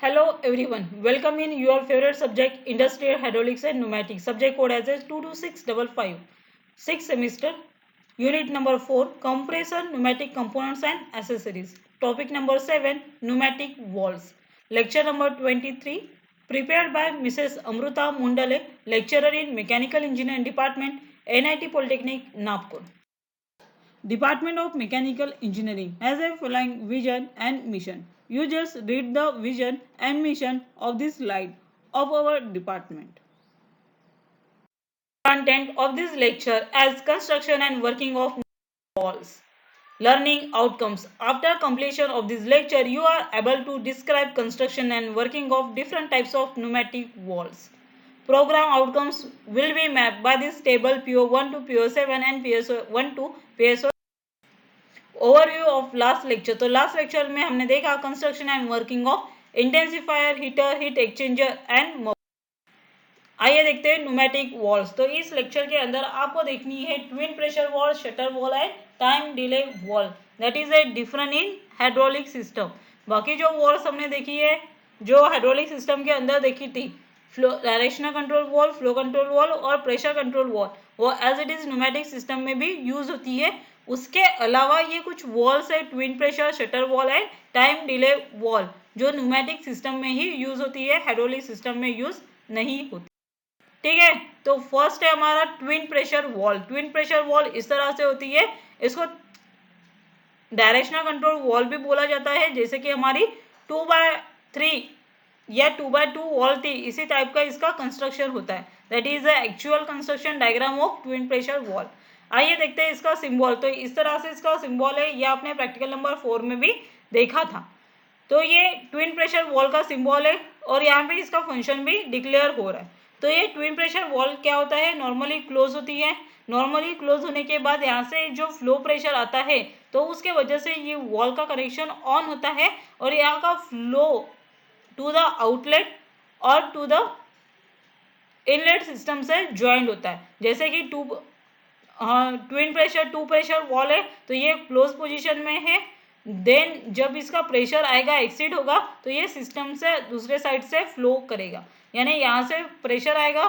Hello everyone, welcome in your favorite subject Industrial Hydraulics and Pneumatics. Subject code as 22655. 6th semester, unit number 4, Compressor, Pneumatic Components and Accessories. Topic number 7, Pneumatic Valves. Lecture number 23, prepared by Mrs. Amruta Mundale, lecturer in Mechanical Engineering Department, NIT Polytechnic, Nagpur. Department of Mechanical Engineering has a following vision and mission. You just read the vision and mission of this slide of our department. Content of this lecture as construction and working of walls. Learning outcomes. After completion of this lecture, you are able to describe construction and working of different types of pneumatic walls. Program outcomes will be mapped by this table PO1 to PO7 and PSO1 to PSO. Overview of last lecture. तो last lecture में हमने देखा construction and working of intensifier, heater, heat exchanger and. आइए देखते हैं pneumatic walls. तो इस lecture के अंदर आपको देखनी है twin pressure wall, shutter wall and time delay wall. That is a different in hydraulic system. बाकी जो वॉल्स हमने देखी है, जो हाइड्रोलिक सिस्टम के अंदर देखी थी, flow directional control valve, flow control valve और प्रेशर कंट्रोल वॉल, वो as it is pneumatic system में भी यूज होती है। उसके अलावा ये कुछ वॉल्स है, twin pressure, shutter wall and time delay wall, जो न्यूमेटिक सिस्टम में ही यूज होती है, हाइड्रोलिक सिस्टम में यूज नहीं होती। ठीक है, तो फर्स्ट है हमारा twin pressure wall. Twin pressure wall इस तरह से होती है, इसको डायरेक्शनल कंट्रोल वॉल भी बोला जाता है, जैसे कि हमारी 2x3 या 2x2 वॉल थी, इसी टाइप का इसका कंस्ट्रक्शन होता है। That is the actual construction diagram of twin pressure wall. आइए देखते हैं इसका सिंबल। तो इस तरह से इसका सिंबल है, ये आपने प्रैक्टिकल नंबर 4 में भी देखा था। तो ये ट्विन प्रेशर वॉल का सिंबल है और यहाँ पे इसका फंक्शन भी डिक्लेयर हो रहा है। तो ये ट्विन प्रेशर वॉल क्या होता है, नॉर्मली क्लोज होती है। नॉर्मली क्लोज होने के बाद यहाँ से जो फ्लो प्रेशर आता है, तो उसके वजह से ये वॉल का कनेक्शन ऑन होता है और यहाँ का फ्लो टू द आउटलेट और टू द इनलेट सिस्टम से ज्वाइंट होता है। जैसे कि ट्विन प्रेशर 2 प्रेशर वॉल है, तो ये क्लोज पोजीशन में है। देन जब इसका प्रेशर आएगा, एक्सीड होगा, तो ये सिस्टम से दूसरे साइड से फ्लो करेगा। यानी यहाँ से प्रेशर आएगा,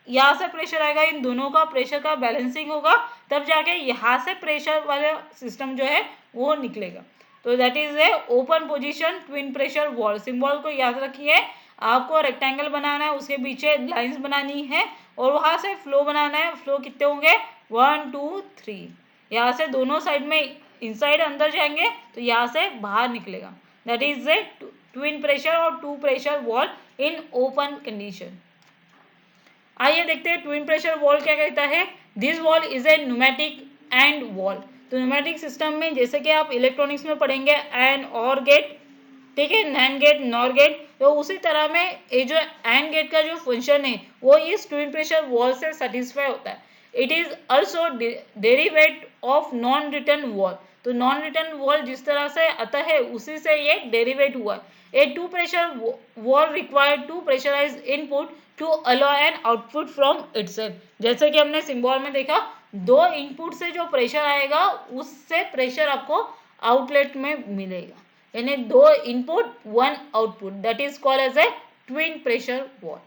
यहाँ से प्रेशर आएगा, इन दोनों का प्रेशर का बैलेंसिंग होगा, तब जाके यहाँ से प्रेशर वाला सिस्टम जो है वो निकलेगा। तो that is a open position twin pressure wall. Symbol को याद रखिए, आपको रेक्टेंगल बनाना है, उसके पीछे लाइंस बनानी है और वहाँ से फ्लो बनाना है। फ्लो कितने होंगे, 1 2 3। यहाँ से दोनों साइड में इनसाइड अंदर जाएंगे तो यहाँ से बाहर निकलेगा। That is a twin pressure और 2 pressure wall in open condition. आइए देखते हैं ट्विन प्रेशर वॉल क्या कहता है। This wall is a pneumatic and wall. तो न्यूमेटिक सिस्टम में जैसे कि आप इलेक्ट्रॉनिक्स में पढ़ेंगे एंड और गेट, ठीक है, नैंड गेट, नॉर गेट, तो उसी तरह में ये जो एंड गेट का जो फंक्शन है वो इस ट्विन प्रेशर वॉल से सेटिस्फाई होता है। It is also derivative of non return wall. तो नॉन रिटर्न वॉल जिस तरह से आता है उसी से ये डेरिवेट हुआ है। A 2 pressure valve required to pressurise input to allow an output from itself. जैसे कि हमने सिंबल में देखा, 2 इनपुट से जो प्रेशर आएगा उससे प्रेशर आपको आउटलेट में मिलेगा, यानी 2 input 1 output. That is called as a twin pressure valve.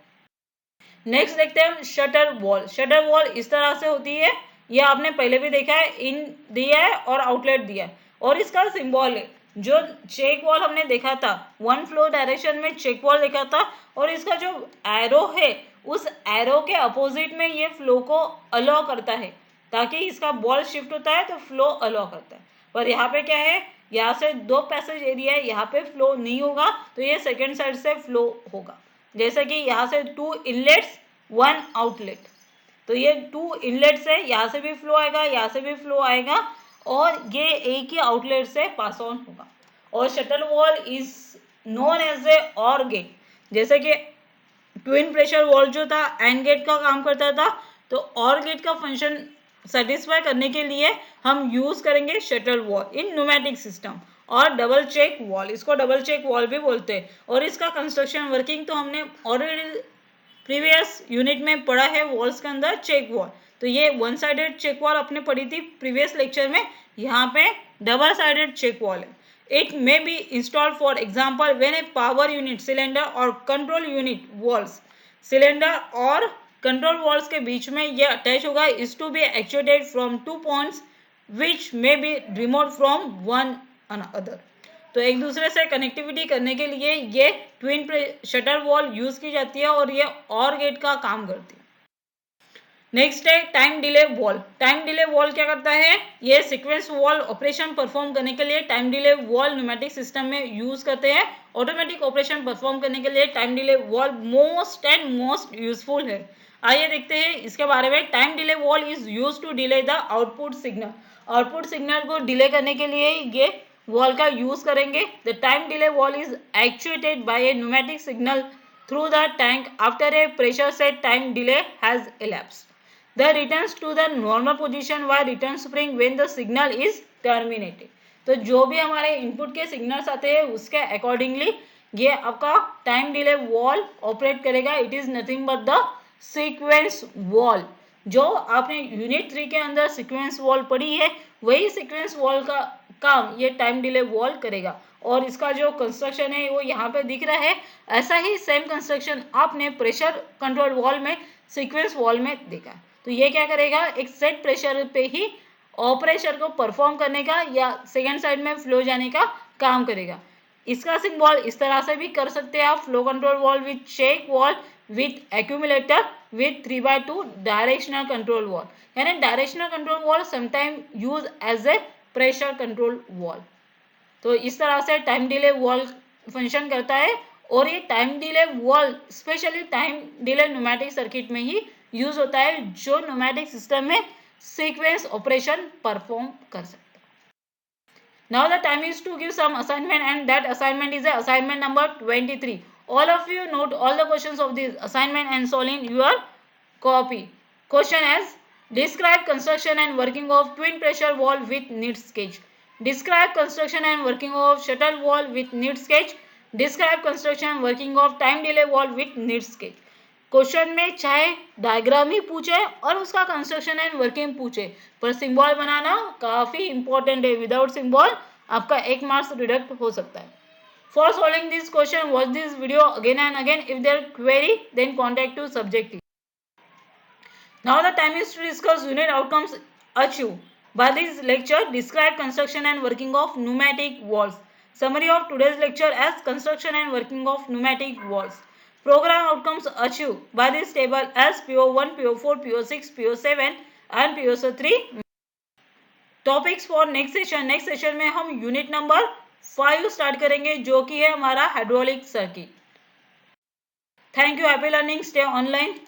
Next देखते हैं हम शटर वॉल। शटर वॉल इस तरह से होती है, ये आपने पहले भी देखा है, इन दिया है और आउटलेट दिया है और इसका सिंबल है। जो चेक वॉल हमने देखा था, 1 फ्लो डायरेक्शन में चेक वॉल देखा था, और इसका जो एरो है उस एरो के अपोजिट में ये फ्लो को अलाउ करता है, ताकि इसका बॉल शिफ्ट होता है तो फ्लो अलाउ करता है। पर यहाँ पे क्या है, यहाँ से 2 पैसेज एरिया है, यहाँ पे फ्लो नहीं होगा, तो ये सेकेंड साइड से फ्लो होगा। जैसे कि यहाँ से 2 इनलेट्स 1 आउटलेट, तो ये 2 इनलेट्स है, यहाँ से भी फ्लो आएगा, यहाँ से भी फ्लो आएगा और ये एक ही आउटलेट से पास ऑन होगा। और shutter valve is known as a or gate. जैसे कि ट्विन प्रेशर वॉल जो था एंड गेट का काम करता था, तो और गेट का फंक्शन सेटिस्फाई करने के लिए हम यूज करेंगे शटर वॉल इन न्यूमेटिक सिस्टम। और डबल चेक वॉल, इसको डबल चेक वॉल भी बोलते हैं। और इसका कंस्ट्रक्शन वर्किंग तो हमने ऑलरेडी प्रीवियस यूनिट में पढ़ा है, वॉल्स के अंदर चेक वॉल। तो ये 1 साइडेड चेक वॉल आपने पढ़ी थी प्रीवियस लेक्चर में, यहाँ पे डबल साइडेड चेक वॉल है। It may be installed, for example, when a power unit, cylinder or control unit walls, cylinder और control walls के बीच में ये अटैच होगा, is to be actuated from 2 points which may be remote from one another. तो एक दूसरे से connectivity करने के लिए ये ट्विन शटर वॉल यूज की जाती है और ये और गेट का काम करती है. नेक्स्ट है time delay wall. Time delay wall क्या करता है? ये सीक्वेंस वॉल ऑपरेशन परफॉर्म करने के लिए time delay valve pneumatic system में यूज करते हैं. ऑटोमेटिक ऑपरेशन परफॉर्म करने के लिए time delay valve most useful है. आइए देखते हैं इसके बारे में. Time delay valve is use to delay the output signal. Output signal को डिले करने के लिए ये वॉल का यूज करेंगे. The time delay valve is actuated by a pneumatic signal through the tank after a pressure set time delay has elapsed. The returns to the normal position while return spring when the signal is terminated. तो जो भी हमारे input के signals आते हैं उसके accordingly ये आपका टाइम डिले वॉल ऑपरेट करेगा. It is nothing but the sequence wall. जो आपने यूनिट 3 के अंदर सीक्वेंस वॉल पढ़ी है वही सीक्वेंस वॉल का काम ये टाइम डिले वॉल करेगा. और इसका जो कंस्ट्रक्शन है वो यहाँ पे दिख रहा है. ऐसा ही सेम कंस्ट्रक्शन आपने प्रेशर कंट्रोल वॉल में सीक्वेंस वॉल में देखा. तो ये क्या करेगा? एक सेट प्रेशर पे ही ऑपरेशन को परफॉर्म करने का या सेकेंड साइड में फ्लो जाने का काम करेगा. इसका सिंबल इस तरह से भी कर सकते हैं आप. Flow control valve with check valve with accumulator with 3/2 directional control valve. यानी directional control valve sometime use as a pressure control valve. तो इस तरह से टाइम डिले वॉल फंक्शन करता है. और ये time delay wall specially time delay pneumatic circuit में ही यूज होता है जो न्यूमेटिक सिस्टम में सीक्वेंस ऑपरेशन परफॉर्म कर सकता है. Now the time is to give some assignment and that assignment is assignment number 23. All of you note all the questions of this assignment and solve in your copy. Question as describe construction and working of twin pressure wall with neat sketch. Describe construction and working of shuttle wall with neat sketch. Describe construction and working of time delay wall with neat sketch. Question में चाहे diagram ही पूछे और उसका construction and working पूछे पर symbol बनाना काफी important है. Without symbol आपका 1 मार्क्स डिडक्ट हो सकता है. For solving this question watch this video again and again. If there query then contact to subject. Now the time is to discuss unit outcomes achieve by this lecture. Describe construction and working of pneumatic valves. Summary of today's lecture as construction and working of pneumatic valves. Program outcomes achieved by this table as PO1, PO4, PO6, PO7 and PO3. Topics for next session. Next session में हम unit number 5 start करेंगे जो कि है हमारा hydraulic circuit. Thank you. Happy learning. Stay online.